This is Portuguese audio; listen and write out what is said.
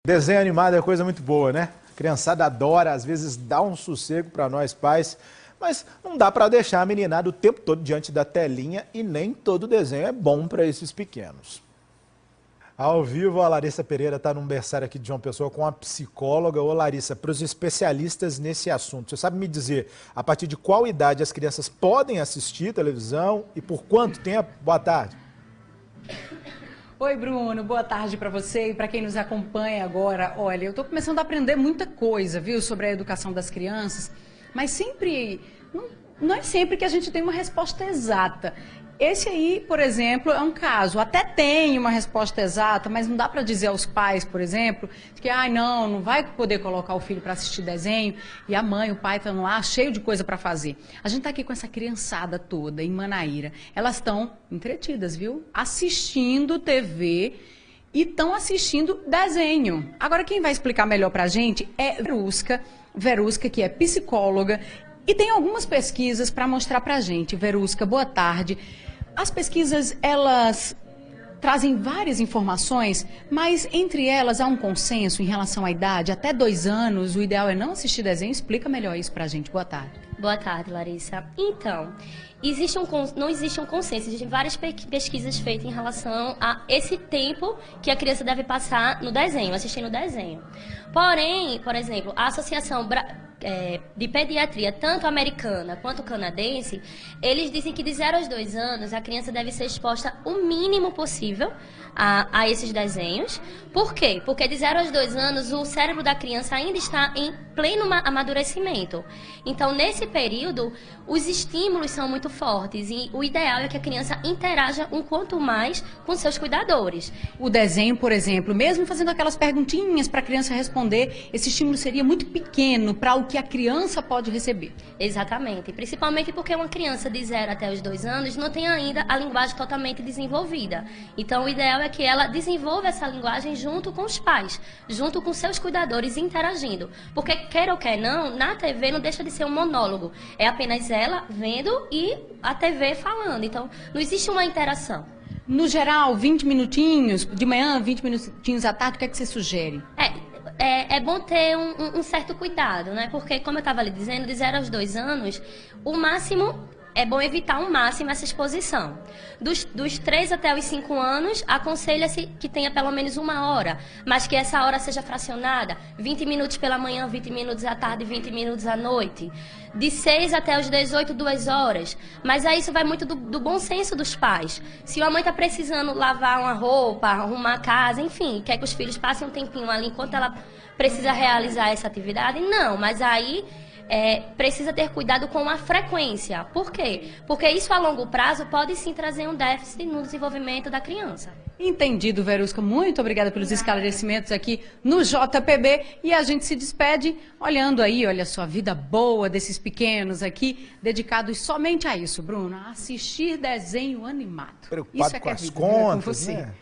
Desenho animado é coisa muito boa, né? A criançada adora, às vezes dá um sossego para nós pais, mas não dá para deixar a meninada o tempo todo diante da telinha e nem todo desenho é bom para esses pequenos. Ao vivo, a Larissa Pereira está num berçário aqui de João Pessoa com a psicóloga. Ô Larissa, para os especialistas nesse assunto, você sabe me dizer a partir de qual idade as crianças podem assistir televisão e por quanto tempo? Boa tarde. Oi, Bruno, boa tarde para você e para quem nos acompanha agora. Olha, eu estou começando a aprender muita coisa, viu, sobre a educação das crianças, mas sempre, não é sempre que a gente tem uma resposta exata. Esse aí, por exemplo, é um caso, até tem uma resposta exata, mas não dá para dizer aos pais, por exemplo, que não vai poder colocar o filho para assistir desenho e a mãe, o pai estão lá cheio de coisa para fazer. A gente está aqui com essa criançada toda em Manaíra. Elas estão entretidas, viu? Assistindo TV e estão assistindo desenho. Agora quem vai explicar melhor para a gente é Verusca, que é psicóloga, e tem algumas pesquisas para mostrar para a gente. Verusca, boa tarde. As pesquisas, elas trazem várias informações, mas entre elas há um consenso em relação à idade. Até 2 anos, o ideal é não assistir desenho. Explica melhor isso para a gente. Boa tarde. Boa tarde, Larissa. Então, não existe um consenso. Existem várias pesquisas feitas em relação a esse tempo que a criança deve passar no desenho, assistindo o desenho. Porém, por exemplo, a Associação de Pediatria, tanto americana quanto canadense, eles dizem que de 0 aos 2 anos a criança deve ser exposta o mínimo possível a esses desenhos. Por quê? Porque de 0 aos 2 anos o cérebro da criança ainda está em pleno amadurecimento. Então, nesse período, os estímulos são muito fortes e o ideal é que a criança interaja um quanto mais com seus cuidadores. O desenho, por exemplo, mesmo fazendo aquelas perguntinhas para a criança responder, esse estímulo seria muito pequeno para o que a criança pode receber. Exatamente, principalmente porque uma criança de 0 até os 2 anos não tem ainda a linguagem totalmente desenvolvida. Então, o ideal é que ela desenvolva essa linguagem junto com os pais, junto com seus cuidadores, interagindo. Porque, quer ou quer não, na TV não deixa de ser um monólogo. É apenas ela vendo e a TV falando. Então, não existe uma interação. No geral, 20 minutinhos de manhã, 20 minutinhos à tarde, o que é que você sugere? É bom ter um certo cuidado, né? Porque, como eu estava lhe dizendo, de 0 aos 2 anos, o máximo... É bom evitar ao máximo essa exposição. Dos 3 até os 5 anos, aconselha-se que tenha pelo menos 1 hora, mas que essa hora seja fracionada, 20 minutos pela manhã, 20 minutos à tarde, 20 minutos à noite. De 6 até os 18, 2 horas. Mas aí isso vai muito do bom senso dos pais. Se a mãe está precisando lavar uma roupa, arrumar a casa, enfim, quer que os filhos passem um tempinho ali enquanto ela precisa realizar essa atividade, não, mas aí... precisa ter cuidado com a frequência. Por quê? Porque isso a longo prazo pode sim trazer um déficit no desenvolvimento da criança. Entendido, Verusca. Muito obrigada pelos esclarecimentos aqui no JPB. E a gente se despede olhando aí, olha só, a vida boa desses pequenos aqui, dedicados somente a isso, Bruno, a assistir desenho animado. Preocupado isso é com que é as vida, contas, com você. né?